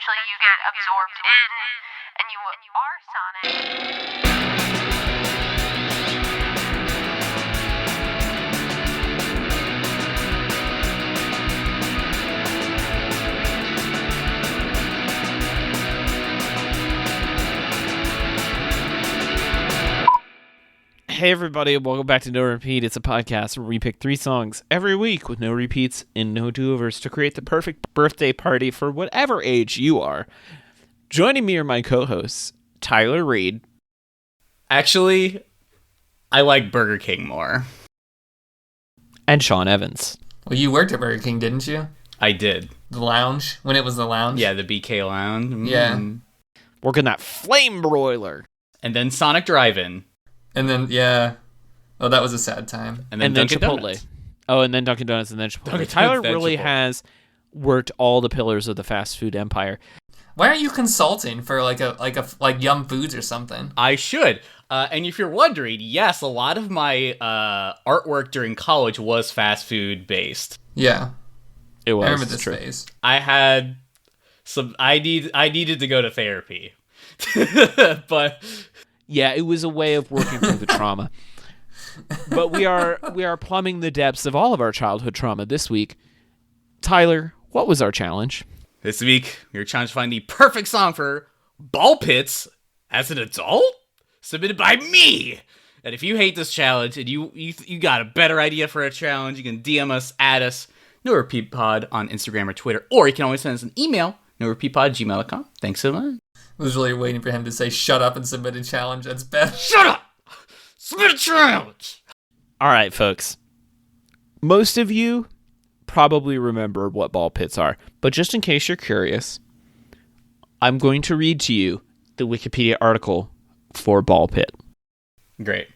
eventually you get absorbed in, and you are Sonic. Hey everybody, welcome back to No Repeat. It's a podcast where we pick 3 songs every week with no repeats and no do-overs to create the perfect birthday party for whatever age you are. Joining me are my co-hosts, Tyler Reed. Actually, I like Burger King more. And Sean Evans. Well, you worked at Burger King, didn't you? I did. The lounge, when it was the lounge? Yeah, the BK Lounge. Yeah. Working that flame broiler. And then Sonic Drive-In. And then, yeah. Oh, that was a sad time. And then Dunkin' Chipotle. Donuts. Oh, and then Dunkin' Donuts and then Chipotle. Dunkin' Tyler Donuts, then really Chipotle. has worked all the pillars of the fast food empire. Why aren't you consulting for like Yum Foods or something? I should. And if you're wondering, yes, a lot of my artwork during college was fast food based. Yeah. It was. I remember this true. phase. I had some. I needed to go to therapy, but Yeah, it was a way of working through the trauma. But we are plumbing the depths of all of our childhood trauma this week. Tyler, what was our challenge? this week we were trying to find the perfect song for ball pits as an adult, submitted by me. And if you hate this challenge and you got a better idea for a challenge, you can DM us, add us, No Repeat Pod on Instagram or Twitter, or you can always send us an email, norepeatpod@gmail.com. Thanks so much. I was really waiting for him to say, shut up and submit a challenge. That's better. Shut up! Submit a challenge! All right, folks. Most of you probably remember what ball pits are, but just in case you're curious, I'm going to read to you the Wikipedia article for ball pit. Great.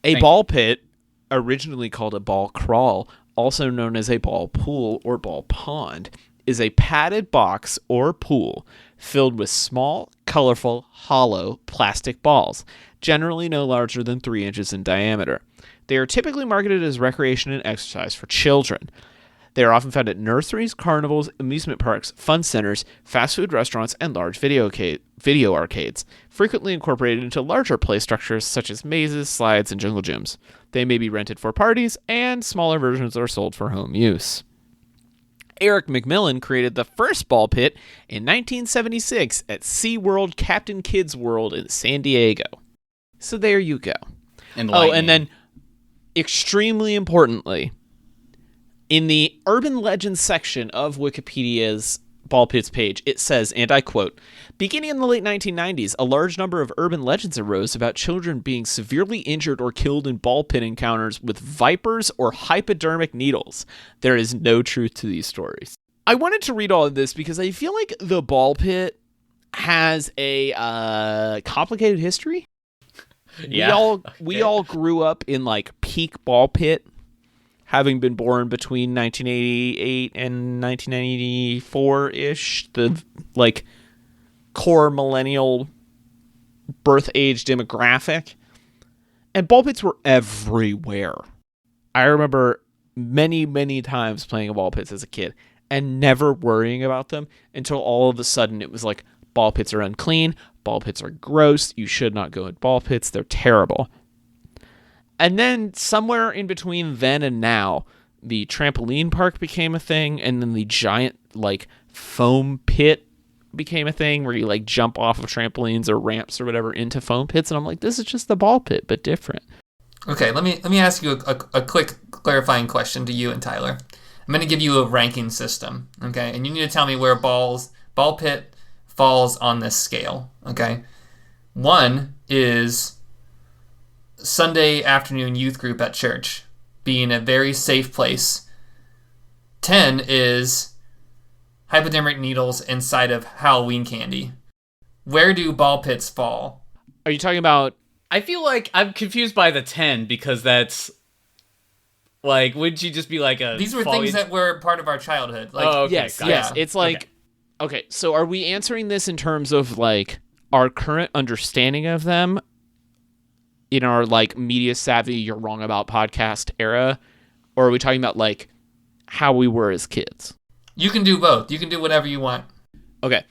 A Thank ball pit, originally called a ball crawl, also known as a ball pool or ball pond, is a padded box or pool filled with small, colorful, hollow plastic balls, generally no larger than 3 inches in diameter. They are typically marketed as recreation and exercise for children. They are often found at nurseries, carnivals, amusement parks, fun centers, fast food restaurants, and large video arcades, frequently incorporated into larger play structures such as mazes, slides, and jungle gyms. They may be rented for parties, and smaller versions are sold for home use. Eric McMillan created the first ball pit in 1976 at SeaWorld Captain Kids World in San Diego. So there you go. Enlightening. Oh, and then, extremely importantly, in the urban legends section of Wikipedia's ball pits page, it says, and I quote, "Beginning in the late 1990s, a large number of urban legends arose about children being severely injured or killed in ball pit encounters with vipers or hypodermic needles. There is no truth to these stories." I wanted to read all of this because I feel like the ball pit has a complicated history. Yeah. We all grew up in like peak ball pit, having been born between 1988 and 1994-ish, the like core millennial birth age demographic. And ball pits were everywhere. I remember many, many times playing ball pits as a kid and never worrying about them until all of a sudden it was like, ball pits are unclean, ball pits are gross, you should not go in ball pits, they're terrible. And then somewhere in between then and now, the trampoline park became a thing, and then the giant like foam pit became a thing where you like jump off of trampolines or ramps or whatever into foam pits, and I'm like, this is just the ball pit but different. Okay, let me ask you a quick clarifying question to you and Tyler. I'm going to give you a ranking system, okay? And you need to tell me where ball pit falls on this scale, okay? 1 is Sunday afternoon youth group at church, being a very safe place. 10 is hypodermic needles inside of Halloween candy. Where do ball pits fall? Are you talking about... I feel like I'm confused by the 10 because that's like, wouldn't you just be like a... These were things that were part of our childhood. Like, Oh, okay, yes, got it. yes. It's like... Okay, so are we answering this in terms of like our current understanding of them in our like media savvy you're wrong about podcast era, or are we talking about like how we were as kids? You can do both. You can do whatever you want. Okay.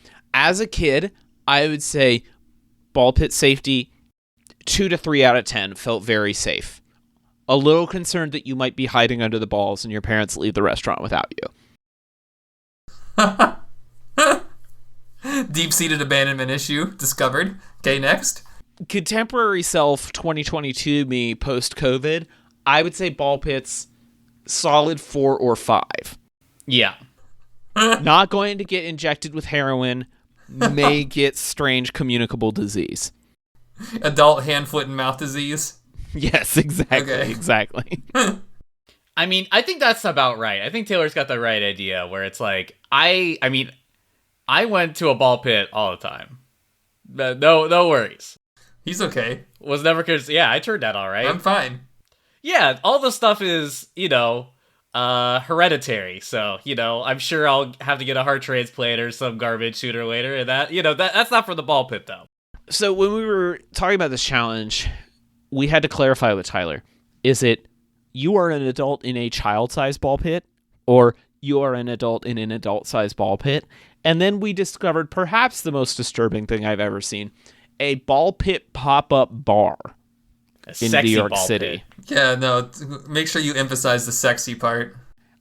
As a kid, I would say ball pit safety 2 to 3 out of 10 felt very safe. A little concerned that you might be hiding under the balls and your parents leave the restaurant without you. Deep-seated abandonment issue discovered. Okay, next. Contemporary self 2022 me post-COVID, I would say ball pits solid 4 or 5. Yeah. Not going to get injected with heroin, may get strange communicable disease. Adult hand, foot, and mouth disease. Yes, exactly, Okay. exactly. I mean, I think that's about right. I think Taylor's got the right idea where it's like, I mean, I went to a ball pit all the time. No worries. He's okay. Was never curious. Yeah, I turned out all right. I'm fine. Yeah, all the stuff is, hereditary. So, I'm sure I'll have to get a heart transplant or some garbage sooner or later. And that's not for the ball pit, though. So when we were talking about this challenge, we had to clarify with Tyler. Is it you are an adult in a child-sized ball pit, or you are an adult in an adult-sized ball pit? And then we discovered perhaps the most disturbing thing I've ever seen. A ball pit pop-up bar A in sexy New York ball City. pit. Yeah, no, make sure you emphasize the sexy part.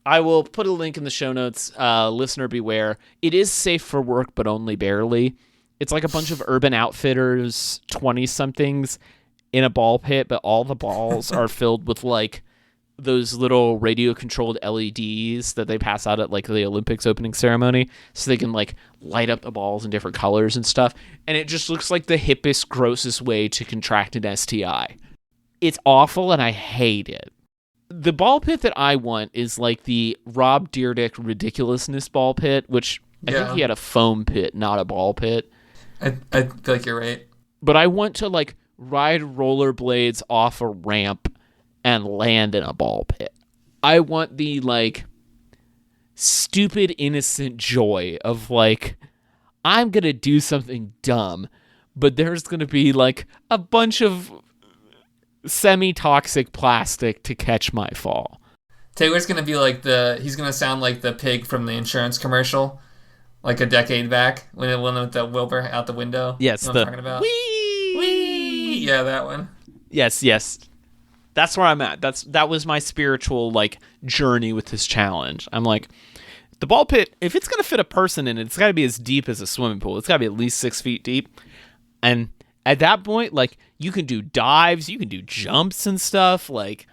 I will put a link in the show notes. Listener beware. It is safe for work, but only barely. It's like a bunch of Urban Outfitters 20-somethings in a ball pit, but all the balls are filled with like those little radio-controlled LEDs that they pass out at like the Olympics opening ceremony, so they can like light up the balls in different colors and stuff. And it just looks like the hippest, grossest way to contract an STI. It's awful, and I hate it. The ball pit that I want is like the Rob Dyrdek ridiculousness ball pit, which I think he had a foam pit, not a ball pit. I feel like you're right. But I want to like ride rollerblades off a ramp and land in a ball pit. I want the like stupid innocent joy of like, I'm gonna do something dumb, but there's gonna be like a bunch of semi-toxic plastic to catch my fall. Taylor's gonna be like he's gonna sound like the pig from the insurance commercial, like a decade back when it went with the Wilbur out the window. Yes, you know the what I'm talking about. wee. Whee! Yeah, that one. Yes. That's where I'm at. That was my spiritual like journey with this challenge. I'm like, the ball pit, if it's gonna fit a person in it, it's gotta be as deep as a swimming pool. It's gotta be at least 6 feet deep. And at that point, like, you can do dives, you can do jumps and stuff. Like,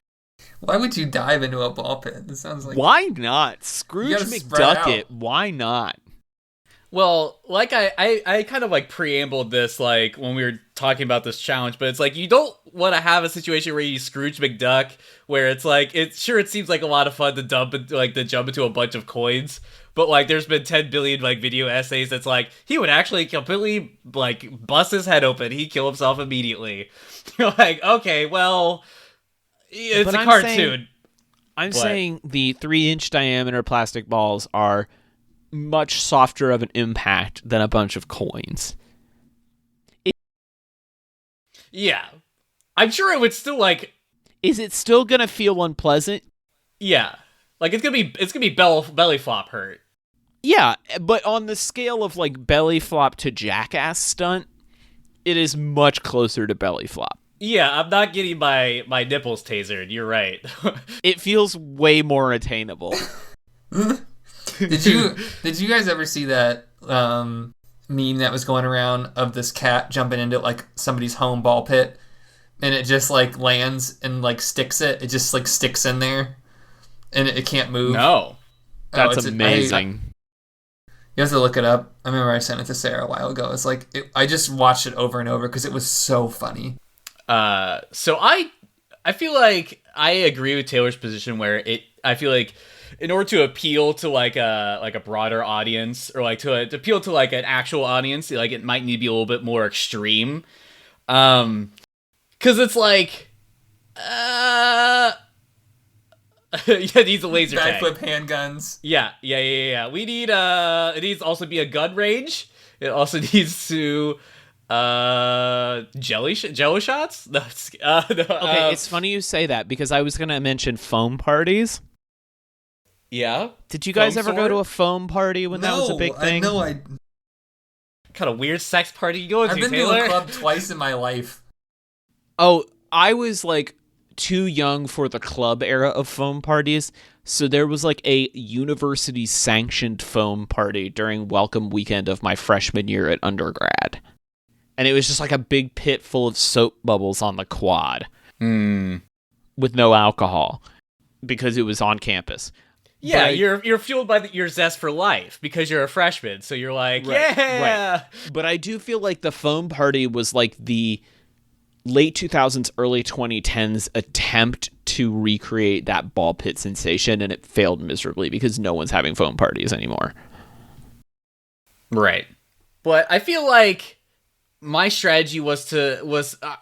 Why would you dive into a ball pit? It sounds like why not? Scrooge gotta spread out. McDuck it. Why not? Well, like I kind of like preambled this like when we were talking about this challenge, but it's like you don't want to have a situation where you Scrooge McDuck, where it's like it seems like a lot of fun to jump into a bunch of coins, but like there's been 10 billion like video essays that's like he would actually completely like bust his head open, he'd kill himself immediately. You're like, okay, well, it's But a I'm cartoon. I'm What? saying the 3-inch diameter plastic balls are much softer of an impact than a bunch of coins. Yeah, I'm sure it would still like. Is it still gonna feel unpleasant? Yeah, like it's gonna be belly flop hurt. Yeah, but on the scale of like belly flop to jackass stunt, it is much closer to belly flop. Yeah, I'm not getting my nipples tasered. You're right. It feels way more attainable. Did you guys ever see that meme that was going around of this cat jumping into like somebody's home ball pit, and it just like lands and like sticks it? It just like sticks in there, and it can't move. No. That's it's amazing. You have to look it up. I remember I sent it to Sarah a while ago. It's like I just watched it over and over because it was so funny. So I feel like I agree with Taylor's position where I feel like in order to appeal to like a broader audience, or like to appeal to like an actual audience, like it might need to be a little bit more extreme. Cause it's like, it needs a laser tag. Backflip handguns. Yeah. We need it needs to also be a gun range. It also needs to jello shots. No, Okay, it's funny you say that because I was gonna mention foam parties. yeah. Did you guys Foam ever go sword? to a foam party when that was a big thing? No, I kind of weird sex party you going I've to, been Taylor? to a club twice in my life. Oh, I was like too young for the club era of foam parties, so there was like a university sanctioned foam party during welcome weekend of my freshman year at undergrad. And it was just like a big pit full of soap bubbles on the quad with no alcohol because it was on campus. Yeah, But you're fueled by your zest for life because you're a freshman, so you're like, Right, yeah. But I do feel like the foam party was like the late 2000s, early 2010s attempt to recreate that ball pit sensation, and it failed miserably because no one's having foam parties anymore. Right. But I feel like my strategy was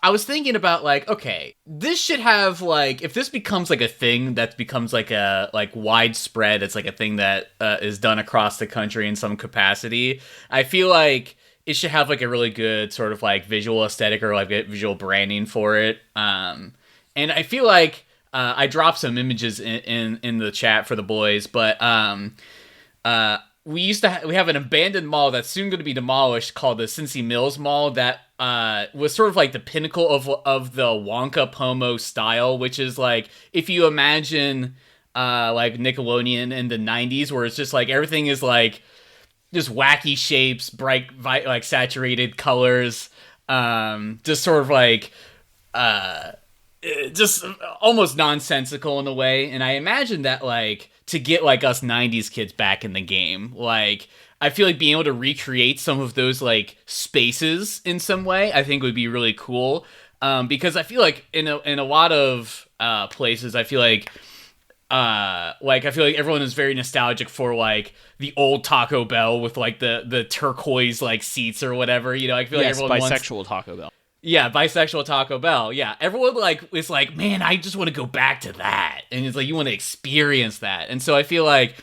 I was thinking about like, okay, this should have like, if this becomes like a thing that becomes like a like widespread, it's like a thing that is done across the country in some capacity. I feel like it should have like a really good sort of like visual aesthetic or like visual branding for it. And I feel like I dropped some images in the chat for the boys, but we have an abandoned mall that's soon going to be demolished called the Cincy Mills Mall that was sort of like the pinnacle of the Wonka Pomo style, which is like if you imagine like Nickelodeon in the 90s where it's just like everything is like just wacky shapes, bright like saturated colors, just sort of like just almost nonsensical in a way. And I imagine that like to get like us 90s kids back in the game, like I feel like being able to recreate some of those like spaces in some way, I think would be really cool. Because I feel like in a lot of places, I feel like everyone is very nostalgic for like the old Taco Bell with like the turquoise like seats or whatever. You know, I feel like everyone bisexual Taco Bell. Yeah, bisexual Taco Bell. Yeah, everyone like is like, man, I just want to go back to that, and it's like you want to experience that, and so I feel like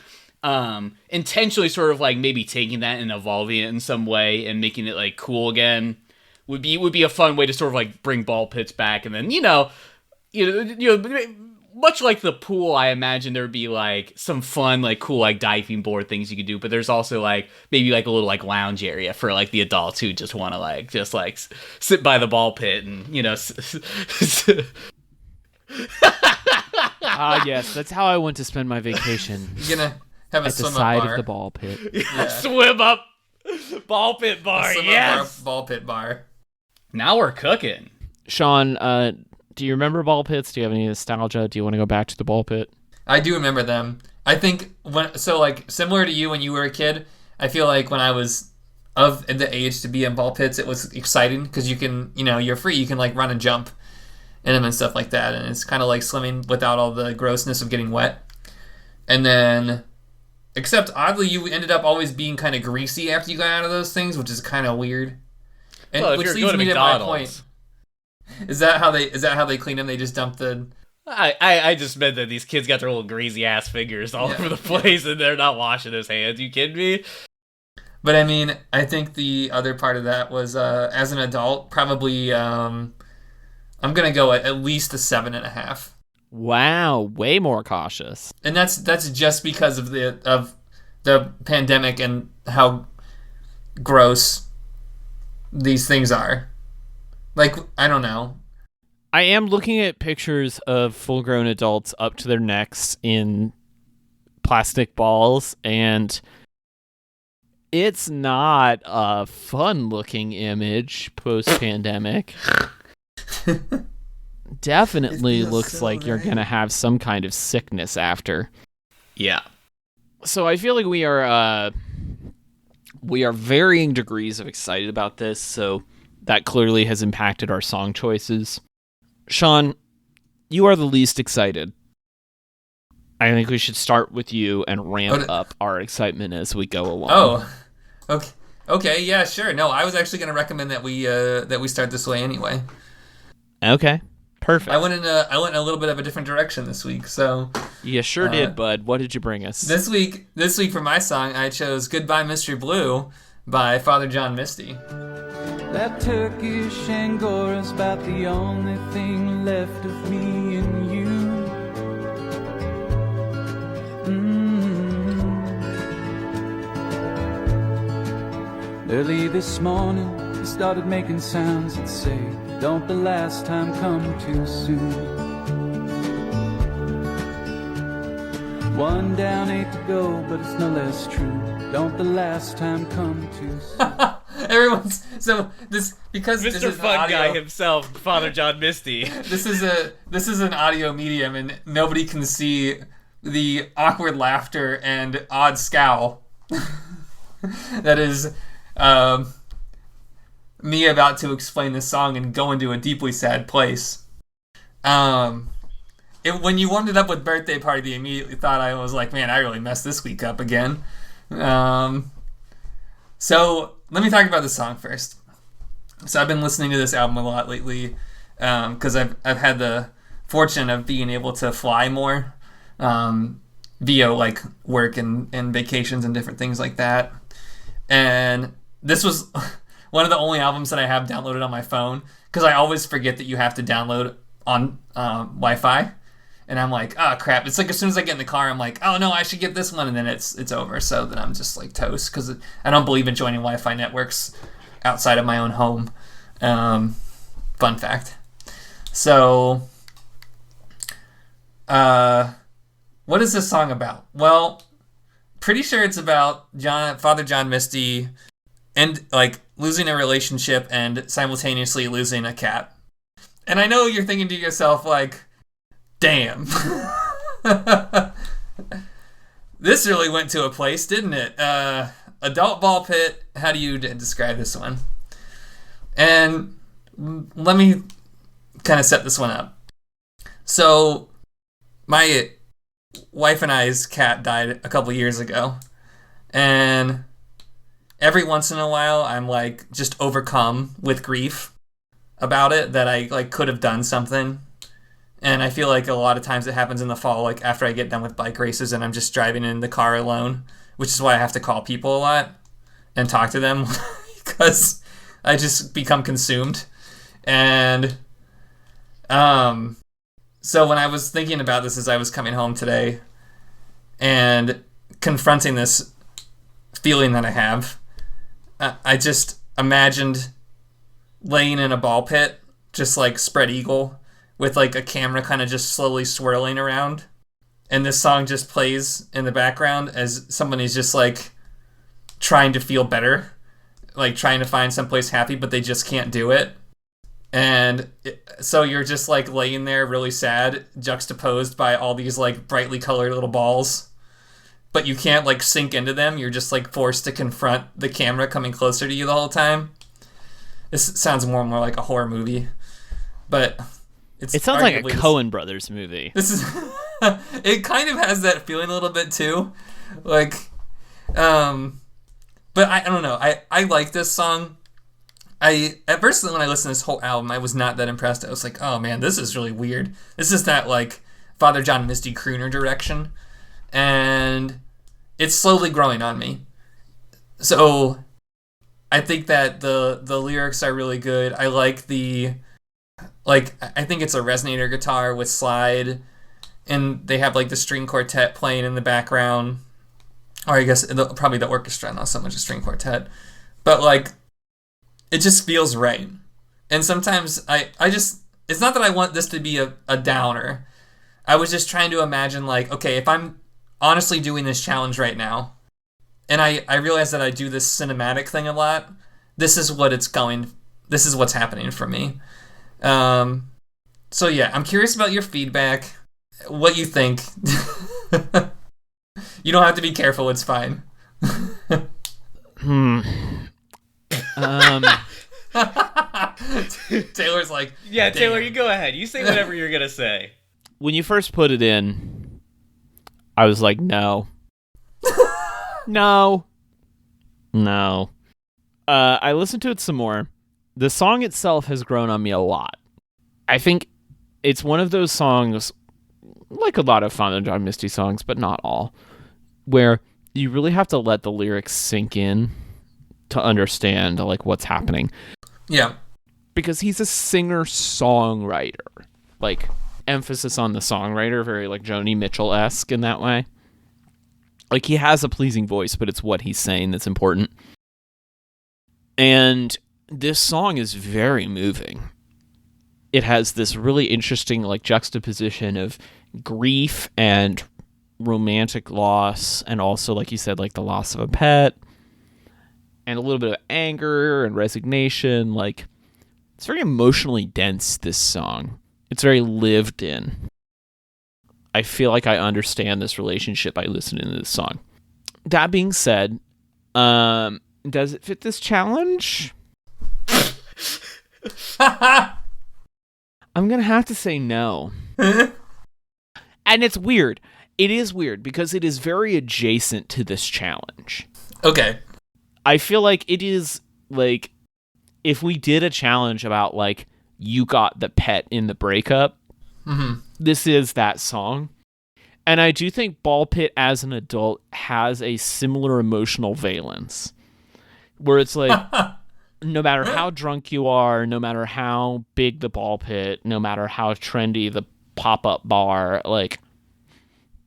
intentionally sort of like maybe taking that and evolving it in some way and making it like cool again would be a fun way to sort of like bring ball pits back, and then you know, much like the pool, I imagine there would be like some fun, like cool, like diving board things you could do. But there's also like maybe like a little like lounge area for like the adults who just want to like just like sit by the ball pit and you know. Yes, that's how I want to spend my vacation. You're gonna have a At the swim side up bar. of the ball pit. Yeah. Swim up ball pit bar. Swim Yes. up ball pit bar. Now we're cooking. Sean, do you remember ball pits? Do you have any nostalgia? Do you want to go back to the ball pit? I do remember them. I think like similar to you when you were a kid, I feel like when I was of the age to be in ball pits, it was exciting because you can, you're free. You can like run and jump in them and stuff like that. And it's kind of like swimming without all the grossness of getting wet. And then, except oddly, you ended up always being kind of greasy after you got out of those things, which is kind of weird. And Well, if which you're leads going to me to my McDonald's. point. Is that how they clean them? They just dump the. I just meant that these kids got their little greasy ass fingers all Yeah, over the place and they're not washing those hands. You kidding me? But I mean, I think the other part of that was as an adult, probably I'm gonna go at least a 7.5. Wow, way more cautious. And that's just because of the pandemic and how gross these things are. Like, I don't know. I am looking at pictures of full-grown adults up to their necks in plastic balls, and it's not a fun-looking image post-pandemic. Definitely It feels looks so like you're bad. going to have some kind of sickness after. Yeah. So I feel like we are varying degrees of excited about this, so that clearly has impacted our song choices. Sean, you are the least excited. I think we should start with you and ramp up our excitement as we go along. Oh, okay, yeah, sure. No, I was actually going to recommend that we start this way anyway. Okay, perfect. I went in a little bit of a different direction this week. So You sure did, bud. What did you bring us? this week for my song, I chose "Goodbye, Mr. Blue" by Father John Misty. That Turkish Angora's about the only thing left of me and you. Early this morning, he started making sounds that say, don't the last time come too soon. One down, 8 to go, but it's no less true. Don't the last time come too soon. Everyone's so this because this Mr. is Fun audio, Guy himself, Father John Misty. This is an audio medium, and nobody can see the awkward laughter and odd scowl that is me about to explain this song and go into a deeply sad place. When you warmed it up with Birthday Party, you immediately thought I was like, man, I really messed this week up again. So let me talk about this song first. So I've been listening to this album a lot lately because I've had the fortune of being able to fly more via like work and vacations and different things like that. And this was one of the only albums that I have downloaded on my phone because I always forget that you have to download on Wi-Fi. And I'm like, oh crap. It's like as soon as I get in the car, I'm like, oh no, I should get this one. And then it's over. So then I'm just like toast because I don't believe in joining Wi-Fi networks outside of my own home. Fun fact. So, what is this song about? Well, pretty sure it's about Father John Misty and like losing a relationship and simultaneously losing a cat. And I know you're thinking to yourself like, damn. This really went to a place, didn't it? Adult ball pit. How do you describe this one? And let me kind of set this one up. So, my wife and I's cat died a couple years ago. And every once in a while, I'm like just overcome with grief about it that I like could have done something. And I feel like a lot of times it happens in the fall, like after I get done with bike races and I'm just driving in the car alone, which is why I have to call people a lot and talk to them because I just become consumed. And so when I was thinking about this as I was coming home today and confronting this feeling that I have, I just imagined laying in a ball pit, just like spread eagle, with like a camera kind of just slowly swirling around. And this song just plays in the background as somebody's just like trying to feel better, like trying to find someplace happy, but they just can't do it. And so you're just like laying there really sad, juxtaposed by all these like brightly colored little balls, but you can't like sink into them. You're just like forced to confront the camera coming closer to you the whole time. This sounds more and more like a horror movie, but it sounds like a Coen Brothers movie. This is it kind of has that feeling a little bit too. Like but I don't know. I like this song. At first when I listened to this whole album, I was not that impressed. I was like, oh man, this is really weird. This is that like Father John Misty crooner direction. And it's slowly growing on me. So I think that the lyrics are really good. I like I think it's a resonator guitar with slide, and they have like the string quartet playing in the background, or I guess probably the orchestra, not so much a string quartet, but like it just feels right. And sometimes I just, it's not that I want this to be a downer. I was just trying to imagine like, okay, if I'm honestly doing this challenge right now, and I realize that I do this cinematic thing a lot, this is what's happening for me. So yeah, I'm curious about your feedback, what you think. You don't have to be careful, it's fine. Taylor's like, yeah, damn. Taylor, you go ahead. You say whatever you're gonna say. When you first put it in, I was like, no. No. I listened to it some more. The song itself has grown on me a lot. I think it's one of those songs, like a lot of Father John Misty songs, but not all, where you really have to let the lyrics sink in to understand like what's happening. Yeah. Because he's a singer-songwriter. Like, emphasis on the songwriter, very like Joni Mitchell-esque in that way. Like, he has a pleasing voice, but it's what he's saying that's important. And this song is very moving. It has this really interesting like juxtaposition of grief and romantic loss, and also, like you said, like the loss of a pet, and a little bit of anger and resignation. Like, it's very emotionally dense, this song. It's very lived in. I feel like I understand this relationship by listening to this song. That being said, does it fit this challenge? I'm gonna have to say no. And it's weird. It is weird because it is very adjacent to this challenge. Okay. I feel like it is like if we did a challenge about like you got the pet in the breakup, this is that song. And I do think Ball Pit as an adult has a similar emotional valence where it's like no matter how drunk you are, no matter how big the ball pit, no matter how trendy the pop-up bar, like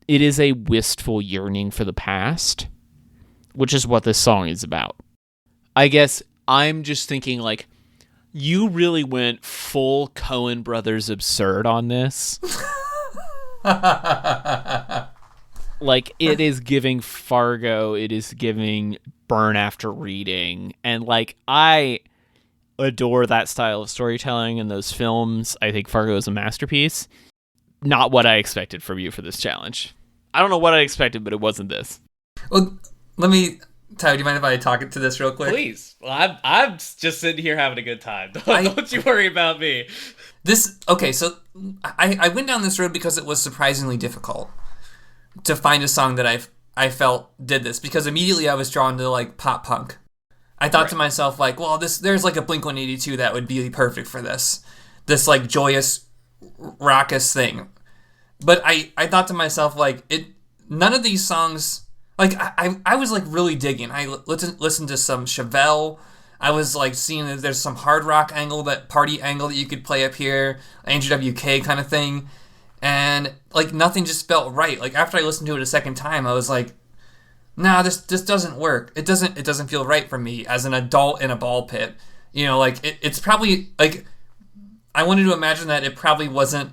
it is a wistful yearning for the past, which is what this song is about. I guess I'm just thinking like you really went full Coen Brothers absurd on this. Like it is giving Fargo, it is giving Burn After Reading, and like I adore that style of storytelling in those films. I think Fargo is a masterpiece. Not what I expected from you for this challenge. I don't know what I expected, but it wasn't this. Well, let me, Tyler, do you mind if I talk to this real quick? Please. Well, I'm just sitting here having a good time. Don't you worry about me. Okay, so I went down this road because it was surprisingly difficult to find a song that I felt did this, because immediately I was drawn to like pop punk. I thought to myself like, well, there's like a Blink-182 that would be perfect for this like joyous raucous thing. But I thought to myself like none of these songs, like I was like really digging. I listened to some Chevelle. I was like seeing that there's some hard rock party angle that you could play up here, Andrew WK kind of thing. And like nothing just felt right. Like after I listened to it a second time, I was like, nah, this doesn't work. It doesn't feel right for me as an adult in a ball pit. You know, like it's probably like I wanted to imagine that it probably wasn't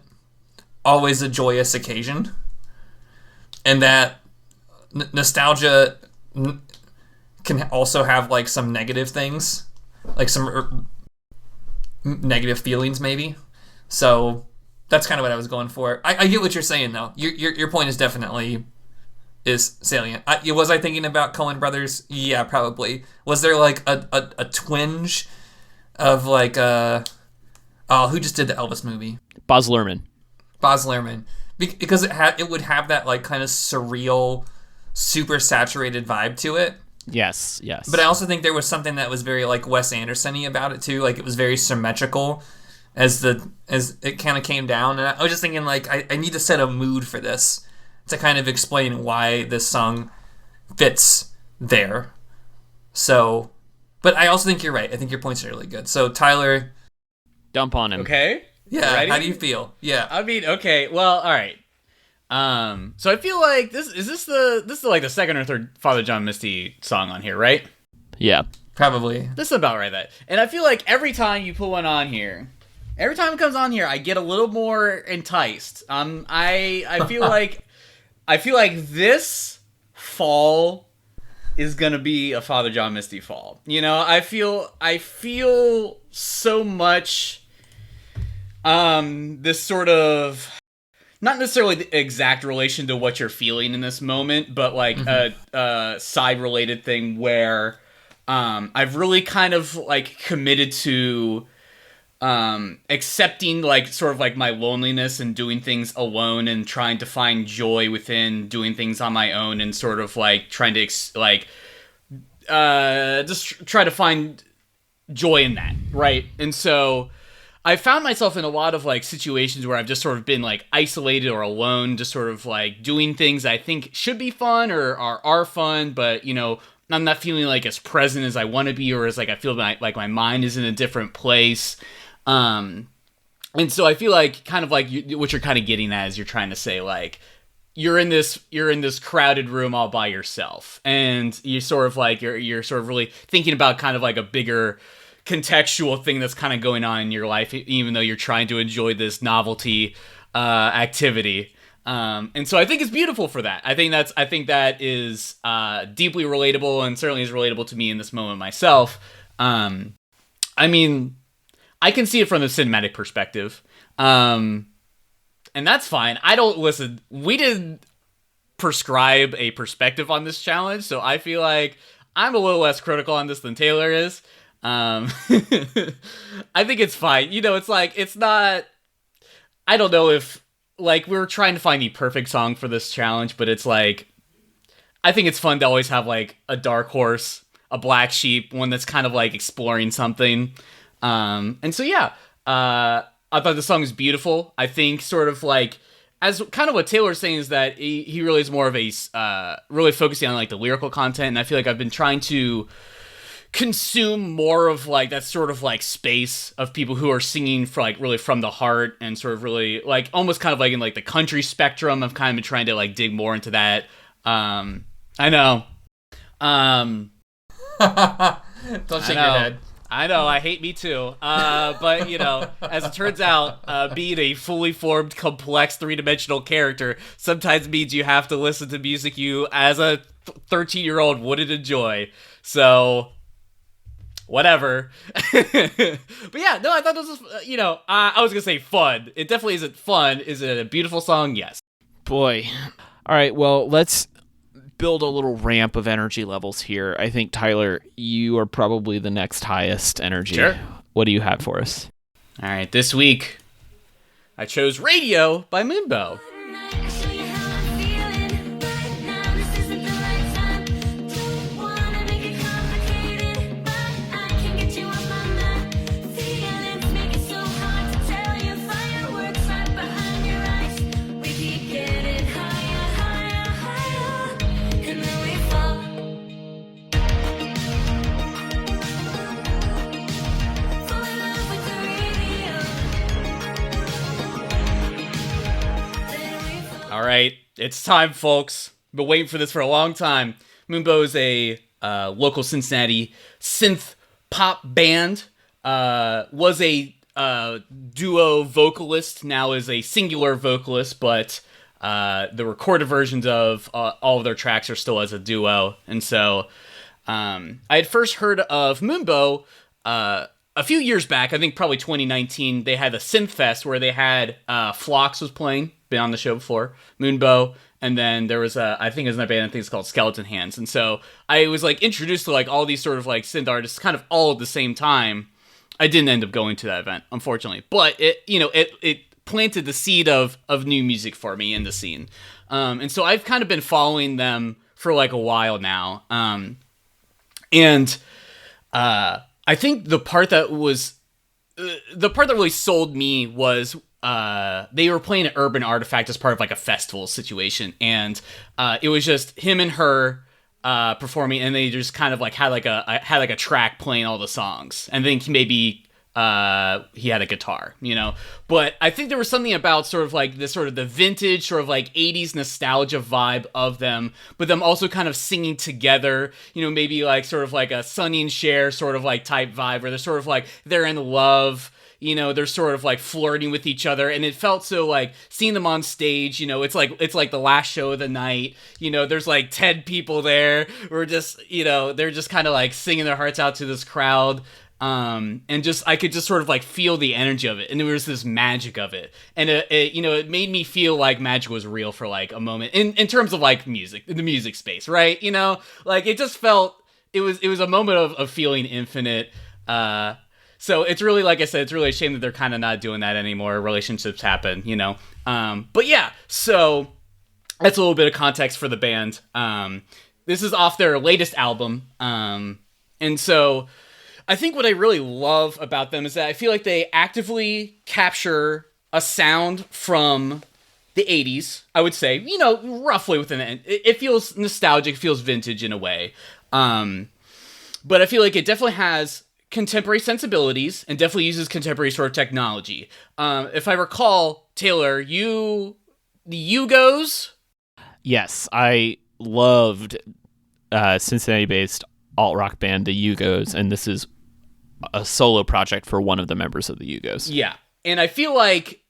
always a joyous occasion, and that nostalgia can also have like some negative things, like some negative feelings maybe. So that's kind of what I was going for. I get what you're saying though. Your point is definitely is salient. Was I thinking about Coen Brothers? Yeah, probably. Was there like a twinge of like who just did the Elvis movie? Baz Luhrmann. Because it would have that like kind of surreal, super saturated vibe to it. Yes. But I also think there was something that was very like Wes Anderson-y about it too. Like it was very symmetrical as it kind of came down. And I was just thinking like I need to set a mood for this to kind of explain why this song fits there. So, but I also think you're right. I think your points are really good. So Tyler, dump on him. Okay. Yeah. Ready? How do you feel? Yeah. I mean, okay. Well, all right. So I feel like this is like the second or third Father John Misty song on here, right? Yeah. Probably. This is about right. And I feel like every time you put one on here, every time it comes on here, I get a little more enticed. I feel like this fall is gonna be a Father John Misty fall. You know, I feel so much this sort of, not necessarily the exact relation to what you're feeling in this moment, but like a side related thing where I've really kind of like committed to accepting like sort of like my loneliness and doing things alone and trying to find joy within doing things on my own, and sort of like trying to just try to find joy in that, right? And so I found myself in a lot of like situations where I've just sort of been like isolated or alone, just sort of like doing things I think should be fun or are fun, but you know, I'm not feeling like as present as I want to be, or as like I feel like my mind is in a different place. And so I feel like kind of like what you're kind of getting at is you're trying to say like, you're in this crowded room all by yourself, and you sort of like you're sort of really thinking about kind of like a bigger contextual thing that's kind of going on in your life, even though you're trying to enjoy this novelty activity. And so I think it's beautiful for that. I think that is deeply relatable, and certainly is relatable to me in this moment myself. I mean, I can see it from the cinematic perspective. And that's fine. We didn't prescribe a perspective on this challenge, so I feel like I'm a little less critical on this than Taylor is. I think it's fine. It's like, it's not, I don't know if, like, we're trying to find the perfect song for this challenge, but it's like, I think it's fun to always have, like, a dark horse, a black sheep, one that's kind of, like, exploring something. And so, yeah, I thought the song was beautiful. I think sort of, like, as kind of what Taylor's saying is that he really is more of a, really focusing on, like, the lyrical content, and I feel like I've been trying to consume more of, like, that sort of, like, space of people who are singing for, like, really from the heart, and sort of really, like, almost kind of like in, like, the country spectrum. I've kind of been trying to, like, dig more into that. I know. Don't shake your head. I know, I hate Me Too. But, as it turns out, being a fully formed, complex, three-dimensional character sometimes means you have to listen to music you, as a 13-year-old, wouldn't enjoy. So, whatever. But yeah, no, I thought this was, I was going to say fun. It definitely isn't fun. Is it a beautiful song? Yes. Boy. All right, well, let's build a little ramp of energy levels here. I think, Tyler, you are probably the next highest energy. Sure. What do you have for us? All right, this week, I chose Radio by Moonbow. All right, it's time, folks. Been waiting for this for a long time. Moonbow is a local Cincinnati synth pop band. Was a duo vocalist, now is a singular vocalist, but the recorded versions of all of their tracks are still as a duo. And so I had first heard of Moonbow a few years back. I think probably 2019. They had a Synth Fest where they had Phlox was playing, been on the show before, Moonbow, and then there was I think there's another band, I think it's called Skeleton Hands. And so I was like introduced to like all these sort of like synth artists kind of all at the same time. I didn't end up going to that event, unfortunately, but it planted the seed of new music for me in the scene. And so I've kind of been following them for like a while now. And I think the part that really sold me was they were playing at Urban Artifact as part of like a festival situation, and it was just him and her performing, and they just kind of like had like a track playing all the songs, and then maybe he had a guitar, but I think there was something about sort of like this sort of the vintage sort of like 80s nostalgia vibe of them, but them also kind of singing together, maybe like sort of like a Sonny and Cher sort of like type vibe, where they're sort of like they're in love, they're sort of like flirting with each other, and it felt so like seeing them on stage, it's like the last show of the night, there's like 10 people there, we're just, they're just kind of like singing their hearts out to this crowd. And just, I could just sort of like feel the energy of it, and there was this magic of it, and it made me feel like magic was real for like a moment in terms of like music, the music space, right? Like it just felt, it was a moment of feeling infinite. So it's really, like I said, it's really a shame that they're kind of not doing that anymore. Relationships happen, but yeah, so that's a little bit of context for the band. This is off their latest album. And so I think what I really love about them is that I feel like they actively capture a sound from the 80s, I would say, roughly within it. It feels nostalgic, feels vintage in a way. But I feel like it definitely has contemporary sensibilities and definitely uses contemporary sort of technology. If I recall, Taylor, the Yugos Yes, I loved Cincinnati-based alt-rock band, the Yugos, and this is a solo project for one of the members of the Yugos. Yeah, and I feel like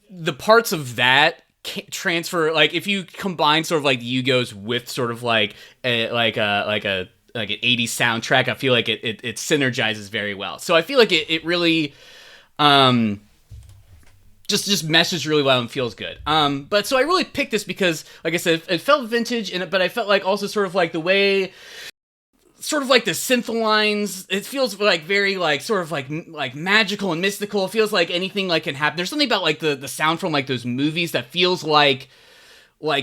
the parts of that transfer, like if you combine sort of like the Yugos with sort of like an 80s soundtrack, I feel like it synergizes very well. So I feel like it really just meshes really well and feels good. But so I really picked this because, like I said, it felt vintage, but I felt like also sort of like the way, sort of like the synth lines, it feels like very like sort of like magical and mystical. It feels like anything like can happen. There's something about like the sound from like those movies that feels like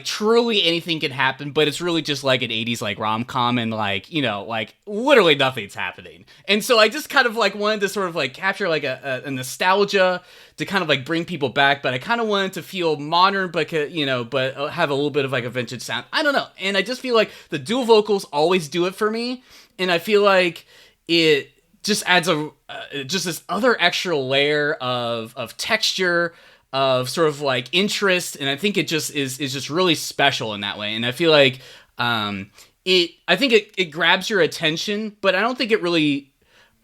truly anything can happen, but it's really just like an 80s like rom-com, and like, you know, like literally nothing's happening. And so I just kind of like wanted to sort of like capture like a nostalgia to kind of like bring people back, but I kind of wanted to feel modern, but you know, but have a little bit of like a vintage sound. I don't know. And I just feel like the dual vocals always do it for me, and I feel like it just adds just this other extra layer of texture, of sort of like interest, and I think it just is just really special in that way. And I feel like I think it grabs your attention, but I don't think it really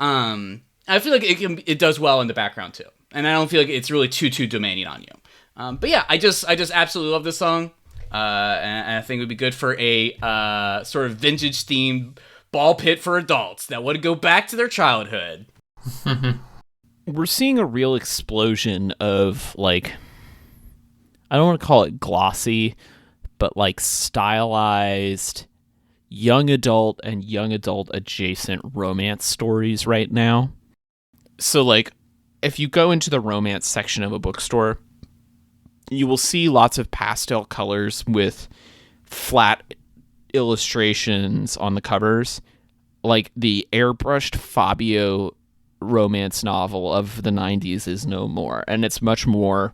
I feel like it does well in the background too, and I don't feel like it's really too demanding on you. But yeah, I just absolutely love this song, and I think it would be good for a sort of vintage themed ball pit for adults that want to go back to their childhood. We're seeing a real explosion of, like, I don't want to call it glossy, but like stylized young adult and young adult adjacent romance stories right now. So like, if you go into the romance section of a bookstore, you will see lots of pastel colors with flat illustrations on the covers, like the airbrushed Fabio romance novel of the 90s is no more, and it's much more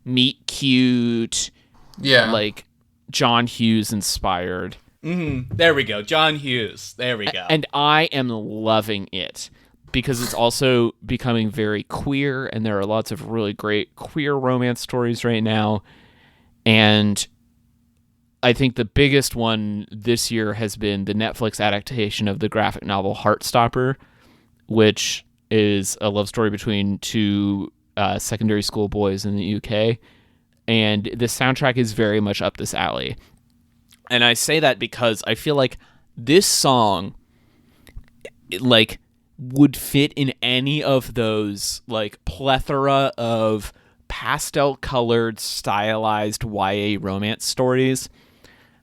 meet cute, like John Hughes inspired. There we go, John Hughes. There we go. And I am loving it because it's also becoming very queer, and there are lots of really great queer romance stories right now. And I think the biggest one this year has been the Netflix adaptation of the graphic novel Heartstopper, which is a love story between two secondary school boys in the UK. And the soundtrack is very much up this alley. And I say that because I feel like this song, like, would fit in any of those, like, plethora of pastel-colored, stylized YA romance stories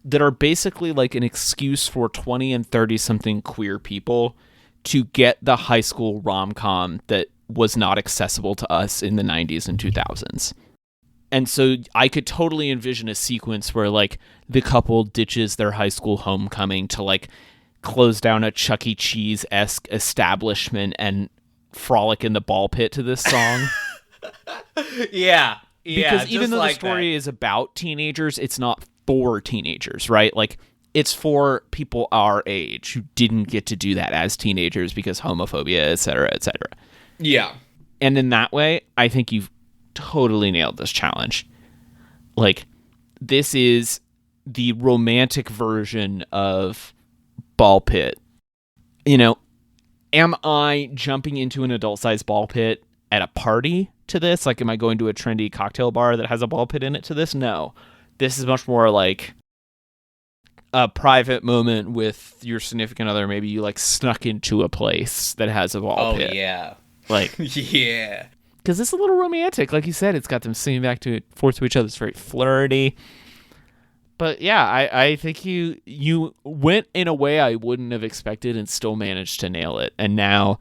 that are basically like an excuse for 20 and 30-something queer people to get the high school rom-com that was not accessible to us in the 90s and 2000s. And so I could totally envision a sequence where, like, the couple ditches their high school homecoming to, like, close down a Chuck E. Cheese-esque establishment and frolic in the ball pit to this song. Yeah. Because even though the story is about teenagers, it's not for teenagers, right? Like, it's for people our age who didn't get to do that as teenagers because homophobia, et cetera, et cetera. Yeah. And in that way, I think you've totally nailed this challenge. Like, this is the romantic version of ball pit. You know, am I jumping into an adult-sized ball pit at a party to this? Like, am I going to a trendy cocktail bar that has a ball pit in it to this? No. This is much more like a private moment with your significant other. Maybe you, like, snuck into a place that has a ball pit. Oh, yeah. Like, yeah. Because it's a little romantic. Like you said, it's got them singing back to forth to each other. It's very flirty. But yeah, I think you went in a way I wouldn't have expected and still managed to nail it. And now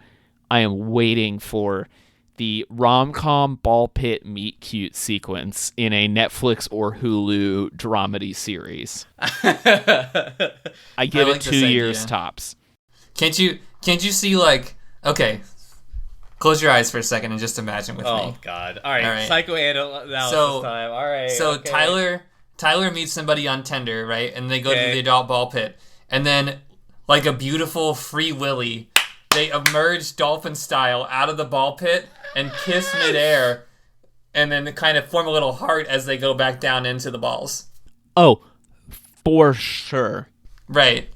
I am waiting for the rom-com ball pit meet cute sequence in a Netflix or Hulu dramedy series. I give it 2 years tops. Can't you see, like, okay, close your eyes for a second and just imagine with me. Oh God! All right. Psychoanalysis time. All right. So okay. Tyler meets somebody on Tinder, right? And they go to the adult ball pit, and then, like a beautiful Free Willy, they emerge dolphin style out of the ball pit and kiss midair, and then kind of form a little heart as they go back down into the balls. Oh, for sure. Right.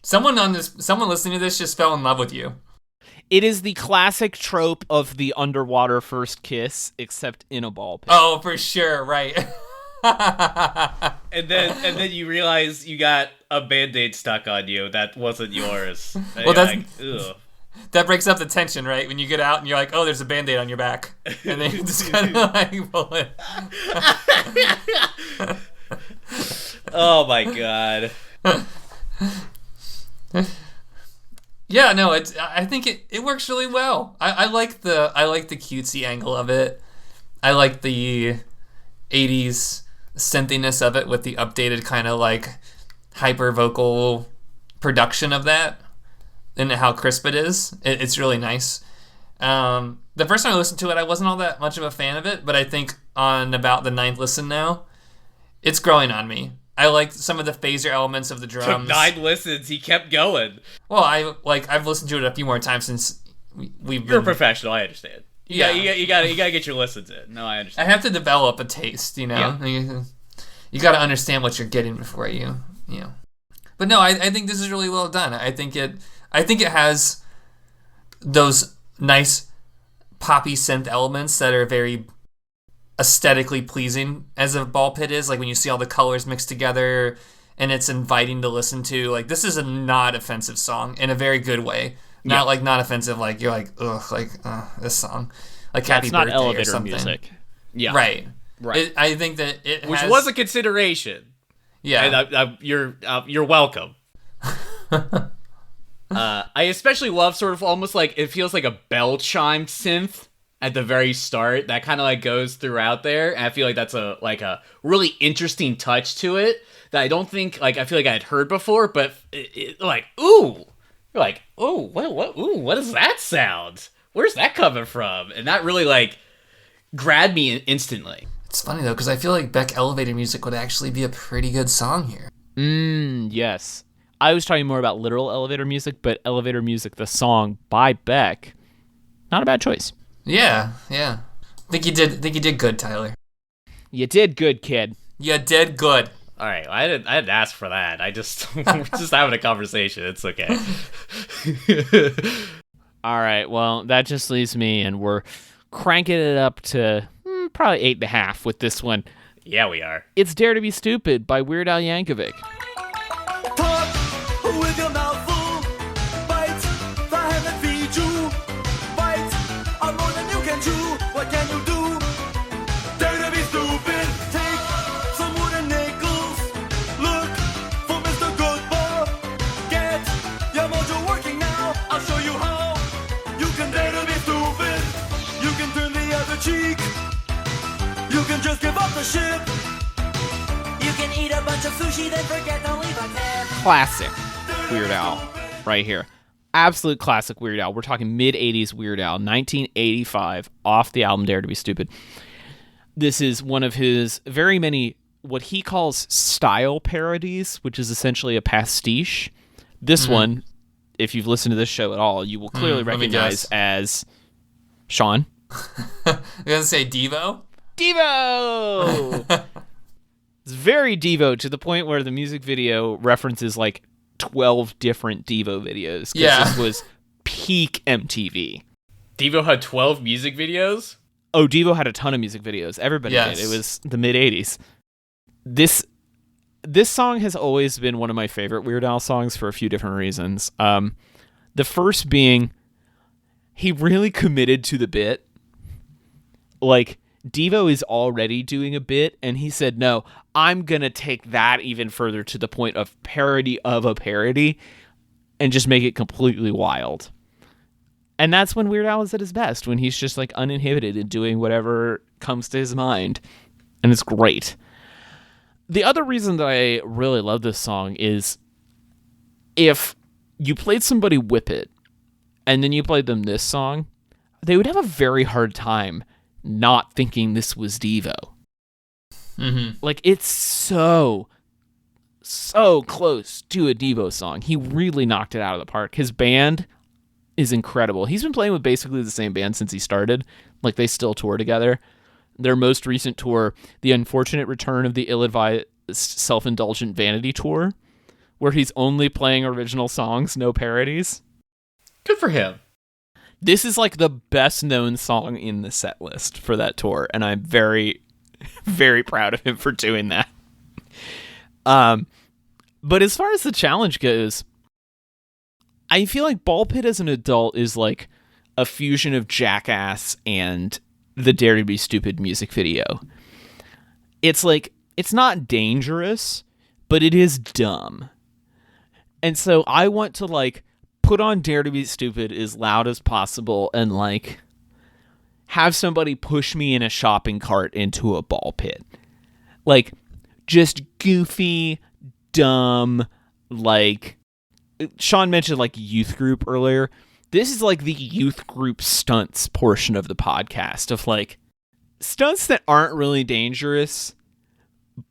Someone listening to this just fell in love with you. It is the classic trope of the underwater first kiss, except in a ball pit. Oh, for sure, right. And then you realize you got a Band-Aid stuck on you that wasn't yours. Well, that's- ugh. That breaks up the tension, right? When you get out and you're like, oh, there's a Band-Aid on your back. And then you just kind of like pull it. Oh my god. Yeah, no, I think it works really well. I like the cutesy angle of it. I like the 80s synthiness of it with the updated kind of like hyper vocal production of that and how crisp it is. It's really nice. The first time I listened to it, I wasn't all that much of a fan of it, but I think on about the 9th listen now, it's growing on me. I like some of the phaser elements of the Took drums. 9 listens, he kept going. Well, I've listened to it a few more times since we've been. You're a professional, I understand. Yeah. You gotta get your listens in. No, I I understand. have to develop a taste, you know. You got to understand what you're getting before you know. But no, I think this is really well done. I think it has those nice poppy synth elements that are very aesthetically pleasing, as a ball pit is. Like when you see all the colors mixed together and it's inviting to listen to. Like this is a not offensive song in a very good way. Not like not offensive, like you're like, ugh, like this song, like Happy It's not Birthday or elevator something. music. Yeah. Right. Right. I think that it Which has, was a consideration. yeah. And you're welcome. I especially love sort of almost like it feels like a bell chime synth at the very start that kind of like goes throughout there, and I feel like that's a really interesting touch to it that I don't think I feel like I had heard before, but like ooh, you're like ooh what is that sound? Where's that coming from? And that really like grabbed me instantly. It's funny though, because I feel like Beck elevator music would actually be a pretty good song here. Yes. I was talking more about literal elevator music, but elevator music, the song by Beck, not a bad choice. Yeah. Think you did good, Tyler. You did good, kid. You did good. All right, I didn't ask for that. I just we're just having a conversation. It's okay. All right, well, that just leaves me, and we're cranking it up to probably 8.5 with this one. Yeah, we are. It's Dare to Be Stupid by Weird Al Yankovic. Talk with your mouth full. Bite the hand that feeds you. Bite on more than you can chew. What can you do? Dare to be stupid. Take some wooden nickels. Look for Mr. Goodbar. Get your mojo working now. I'll show you how. You can dare to be stupid. You can turn the other cheek. You can just give up the ship. You can eat a bunch of sushi, then forget to leave a tip. Classic Weird Al right here. Absolute classic Weird Al. We're talking mid-80s Weird Al, 1985, off the album Dare to Be Stupid. This is one of his very many, what he calls style parodies, which is essentially a pastiche. This one, if you've listened to this show at all, you will clearly let me recognize guess. as Sean. You gonna say Devo? Devo! It's very Devo, to the point where the music video references like 12 different Devo videos. 'Cause Yeah. This was peak MTV. Devo had 12 music videos. Oh, Devo had a ton of music videos. Everybody Yes. did. It was the mid-80s. This song has always been one of my favorite Weird Al songs for a few different reasons. The first being, he really committed to the bit. Like, Devo is already doing a bit, and he said, no, I'm going to take that even further to the point of parody of a parody and just make it completely wild. And that's when Weird Al is at his best, when he's just like uninhibited and doing whatever comes to his mind. And it's great. The other reason that I really love this song is if you played somebody Whip It and then you played them this song, they would have a very hard time not thinking this was Devo. Like, it's so close to a Devo song. He really knocked it out of the park. His band is incredible. He's been playing with basically the same band since he started. Like, they still tour together. Their most recent tour, The Unfortunate Return of the self-indulgent vanity tour where he's only playing original songs, no parodies. Good for him. This is like the best known song in the set list for that tour, and I'm very, very proud of him for doing that. But as far as the challenge goes, I feel like Ball Pit as an adult is like a fusion of Jackass and the Dare to Be Stupid music video. It's like, it's not dangerous, but it is dumb. And so I want to like put on Dare to Be Stupid as loud as possible and like have somebody push me in a shopping cart into a ball pit. Like just goofy, dumb, like Sean mentioned like youth group earlier. This is like the youth group stunts portion of the podcast of like stunts that aren't really dangerous,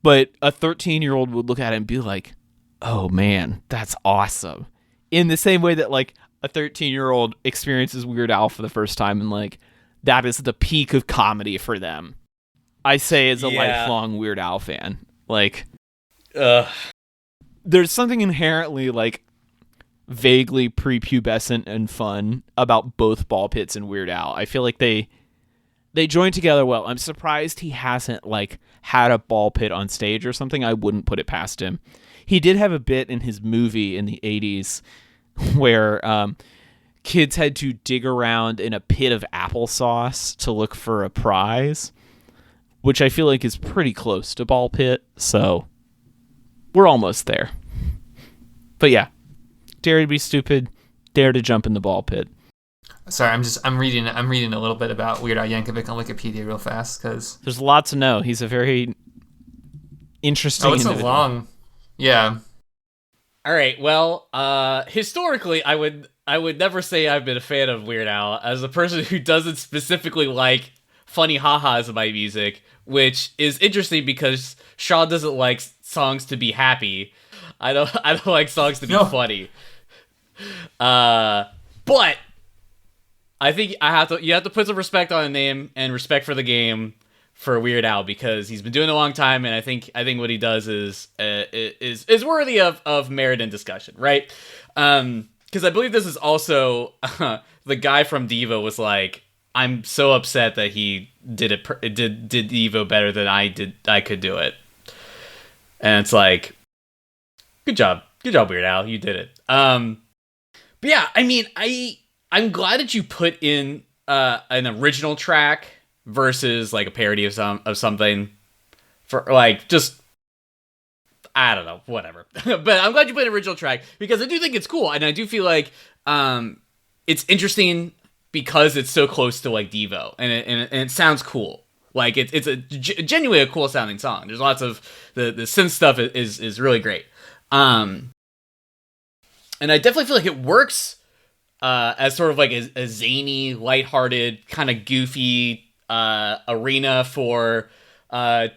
but a 13-year-old would look at it and be like, oh man, that's awesome. In the same way that like a 13-year-old experiences Weird Al for the first time and like that is the peak of comedy for them. I say as a lifelong Weird Al fan. Like there's something inherently like vaguely prepubescent and fun about both Ball Pits and Weird Al. I feel like they join together well. I'm surprised he hasn't like had a ball pit on stage or something. I wouldn't put it past him. He did have a bit in his movie in the 80s where kids had to dig around in a pit of applesauce to look for a prize, which I feel like is pretty close to Ball Pit. So we're almost there. But yeah, Dare to Be Stupid, Dare to Jump in the Ball Pit. Sorry, I'm reading a little bit about Weird Al Yankovic on Wikipedia real fast because there's a lot to know. He's a very interesting individual. So long. Yeah. All right. Well, historically, I would never say I've been a fan of Weird Al. As a person who doesn't specifically like funny ha-has in my music, which is interesting because Sean doesn't like songs to be happy. I don't like songs to be funny. But I think you have to put some respect on the name and respect for the game for Weird Al because he's been doing it a long time, and I think what he does is worthy of merit and discussion, right? Because I believe this is also the guy from Devo was like, I'm so upset that he did Devo better than I could do it, and it's like, good job, Weird Al, you did it. But yeah, I mean, I'm glad that you put in an original track versus like a parody of something for like just I don't know, whatever. But I'm glad you put an original track because I do think it's cool, and I do feel like it's interesting because it's so close to like Devo, and it sounds cool. Like it's genuinely a cool sounding song. There's lots of the synth stuff is really great. And I definitely feel like it works as sort of like a zany, lighthearted, kind of goofy arena for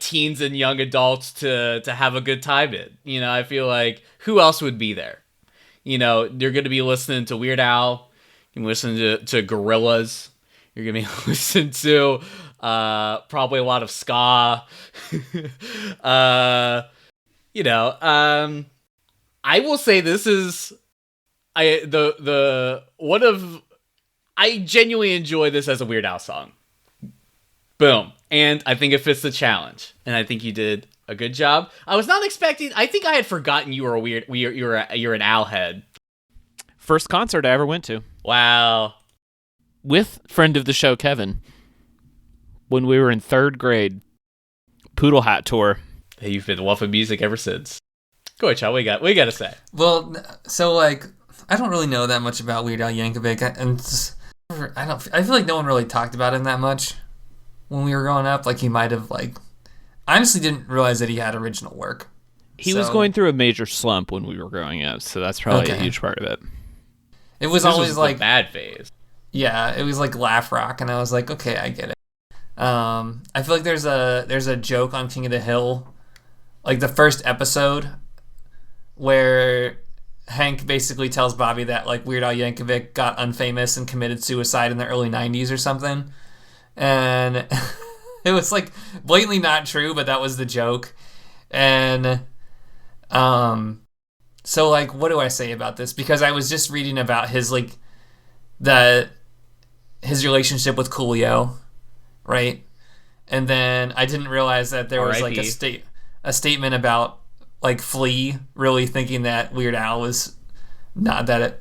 teens and young adults to have a good time in. You know, I feel like who else would be there? You know, you're going to be listening to Weird Al. You can listen to Gorillaz. You're going to be listening to probably a lot of ska. You know, I will say this is I genuinely enjoy this as a Weird Al song. Boom. And I think it fits the challenge. And I think you did a good job. I was not expecting. I think I had forgotten you were you're an Al head. First concert I ever went to. Wow. With friend of the show Kevin. When we were in 3rd grade. Poodle Hat tour. Hey, you've been loving music ever since. Go ahead, Chow. What you got to say? Well, so like I don't really know that much about Weird Al Yankovic, and I feel like no one really talked about him that much when we were growing up. Like he might have like honestly didn't realize that he had original work. He was going through a major slump when we were growing up, so that's probably a huge part of it. It was always like the bad phase. Yeah, it was like laugh rock, and I was like, okay, I get it. I feel like there's a joke on King of the Hill, like the first episode, where Hank basically tells Bobby that like Weird Al Yankovic got unfamous and committed suicide in the early 90s or something. And it was like blatantly not true, but that was the joke. And so like, what do I say about this? Because I was just reading about his like his relationship with Coolio, right? And then I didn't realize that there was like a statement about like Flea really thinking that Weird Al was not that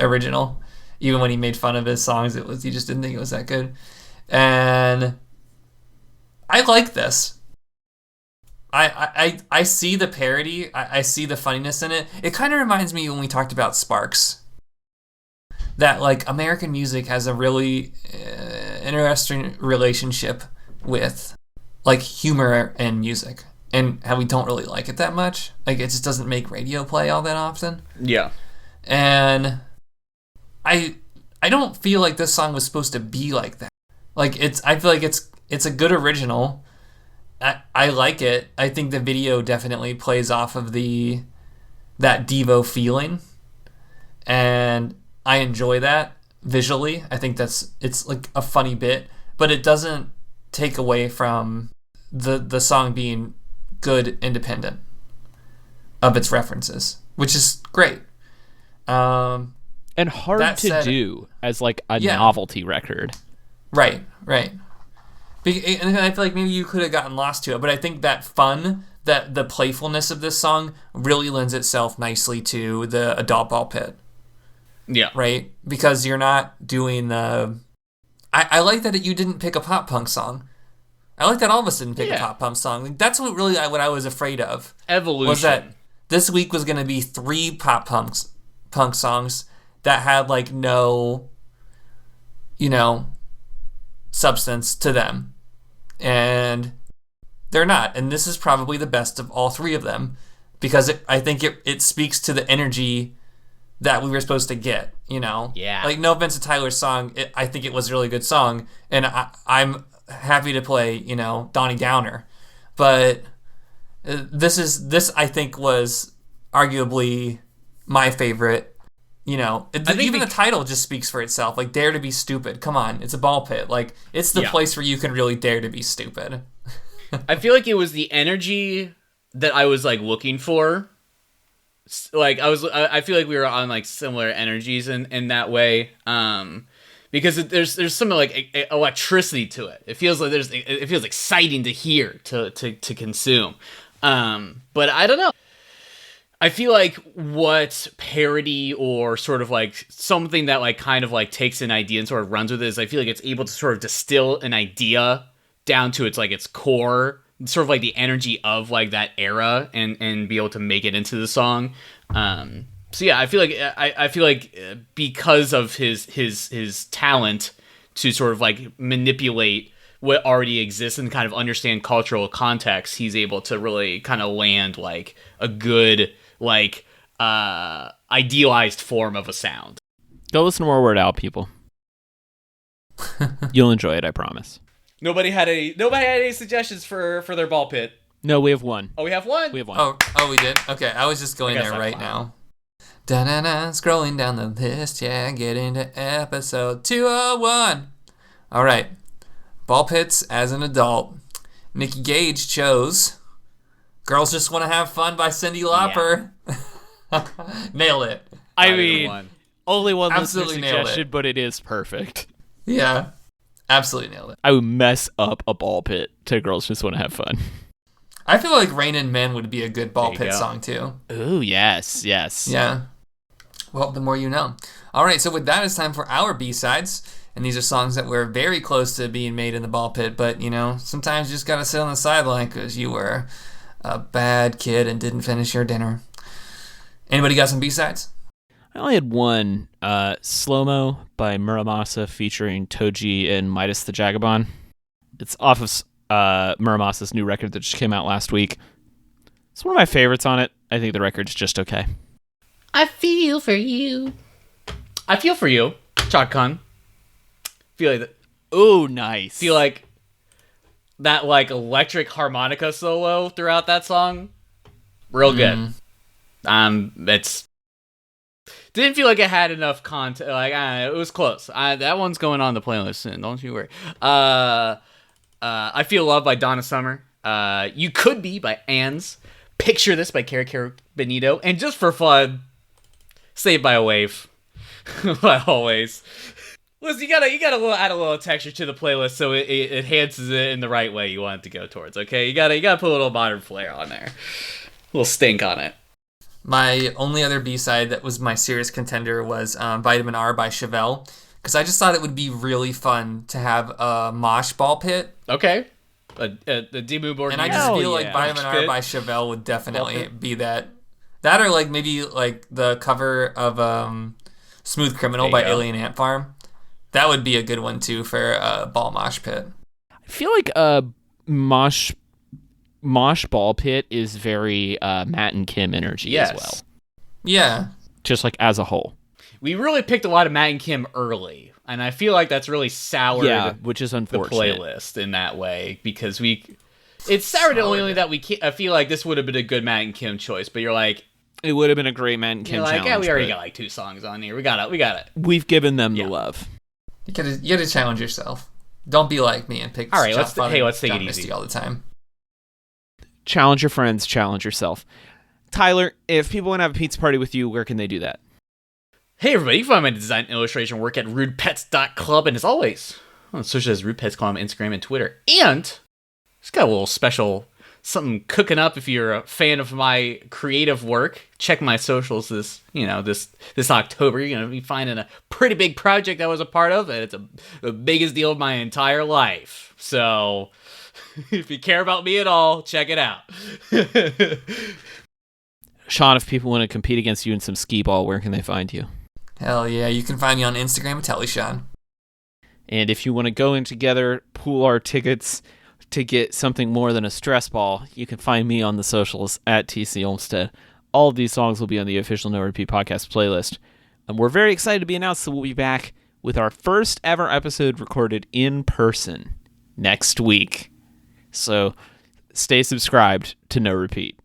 original. Even when he made fun of his songs, he just didn't think it was that good. And I like this. I see the parody. I see the funniness in it. It kind of reminds me when we talked about Sparks. That like American music has a really interesting relationship with like humor and music, and how we don't really like it that much. Like it just doesn't make radio play all that often. Yeah. And I don't feel like this song was supposed to be like that. Like I feel like it's a good original. I like it. I think the video definitely plays off of that Devo feeling, and I enjoy that visually. I think it's like a funny bit, but it doesn't take away from the song being good independent of its references, which is great. And hard that to said, do as like a yeah. novelty record. Right. And I feel like maybe you could have gotten lost to it, but I think that fun, that the playfulness of this song really lends itself nicely to the adult ball pit. Yeah. Right? Because you're not doing the... I like that you didn't pick a pop punk song. I like that all of us didn't pick a pop punk song. Like, that's what I was afraid of. Evolution. Was that this week was going to be 3 pop punk songs that had like no, substance to them. And they're not. And this is probably the best of all 3 of them, because I think it speaks to the energy that we were supposed to get, Yeah. Like, no offense to Tyler's song, I think it was a really good song, and I'm happy to play, Donnie Downer. But this I think was arguably my favorite. Even the title just speaks for itself. Like, Dare to be Stupid. Come on, it's a ball pit. Like, it's the place where you can really dare to be stupid. I feel like it was the energy that I was like looking for. Like I feel like we were on like similar energies in that way. Because there's some like electricity to it. It feels like it feels exciting to hear, to consume. But I don't know. I feel like what parody or sort of like something that like kind of like takes an idea and sort of runs with it is I feel like it's able to sort of distill an idea down to its core, sort of like the energy of like that era, and be able to make it into the song. So yeah, I feel like because of his talent to sort of like manipulate what already exists and kind of understand cultural context, he's able to really kind of land like a good like idealized form of a sound. Go listen to more Weird Al, people. You'll enjoy it, I promise. Nobody had any suggestions for their ball pit. No, we have one. Oh, we have one. Oh, we did. Okay, I was just going there right now. Da-na-na, scrolling down the list, yeah, get into episode 201. All right, ball pits as an adult. Nikki Gage chose "Girls Just Want to Have Fun" by Cyndi Lauper. Yeah. Nailed it. I mean, only one Absolutely listener nailed suggestion, it. but it is perfect. Yeah, absolutely nailed it. I would mess up a ball pit to "Girls Just Want to Have Fun." I feel like "Rain and Men" would be a good ball There you pit go. song too. Ooh, yes. Yeah. Well, the more you know. All right, so with that, it's time for our B-sides. And these are songs that were very close to being made in the ball pit, but, sometimes you just got to sit on the sideline because you were a bad kid and didn't finish your dinner. Anybody got some B-sides? I only had one, Slow-Mo by Muramasa featuring Toji and Midas the Jagabon. It's off of Muramasa's new record that just came out last week. It's one of my favorites on it. I think the record's just okay. I feel for you. I feel for you, Chaka Khan. Feel like that. Ooh, nice. Feel like that like electric harmonica solo throughout that song, real good. It's didn't feel like it had enough content. Like it was close. That one's going on the playlist soon. Don't you worry. I Feel Love by Donna Summer. You Could Be by Ans, Picture This by Cara Cara Benito, and just for fun, Saved by a Wave. Like always. Listen, you gotta add a little texture to the playlist so it enhances it in the right way you want it to go towards, okay? You gotta put a little modern flair on there. A little stink on it. My only other B-side that was my serious contender was Vitamin R by Chevelle, because I just thought it would be really fun to have a mosh ball pit. Okay. The Dimmu Borgir. And I just feel like Vitamin R Pit. by Chevelle would definitely be that. That or like maybe like the cover of Smooth Criminal by go. Alien Ant Farm. That would be a good one too for a ball mosh pit. I feel like mosh ball pit is very Matt and Kim energy Yes. as well. Yeah. Just like as a whole. We really picked a lot of Matt and Kim early, and I feel like that's really soured Yeah, which is the unfortunate. playlist in that way, because it's soured only that I feel like this would have been a good Matt and Kim choice, but you're like, It would have been a great Matt and Kim you're like, challenge. yeah, we already but got like 2 songs on here. We got it. We've given them Yeah. the love. You gotta challenge yourself. Don't be like me and pick All right, John let's Fun take and it John easy. Misty all the time. Challenge your friends, challenge yourself. Tyler, if people want to have a pizza party with you, where can they do that? Hey everybody, you can find my design and illustration work at rudepets.club, and as always, on social as Rude Pets Club on Instagram and Twitter. And just got a little special something cooking up if you're a fan of my creative work. Check my socials this October. You're gonna be finding a pretty big project I was a part of, and it's the biggest deal of my entire life. So if you care about me at all, check it out. Sean, if people want to compete against you in some skee ball, where can they find you? Hell yeah, you can find me on Instagram at TellySean. And if you want to go in together, pool our tickets to get something more than a stress ball, you can find me on the socials at TC Olmstead. All of these songs will be on the official No Repeat podcast playlist. And we're very excited to be announced that we'll be back with our first ever episode recorded in person next week. So stay subscribed to No Repeat.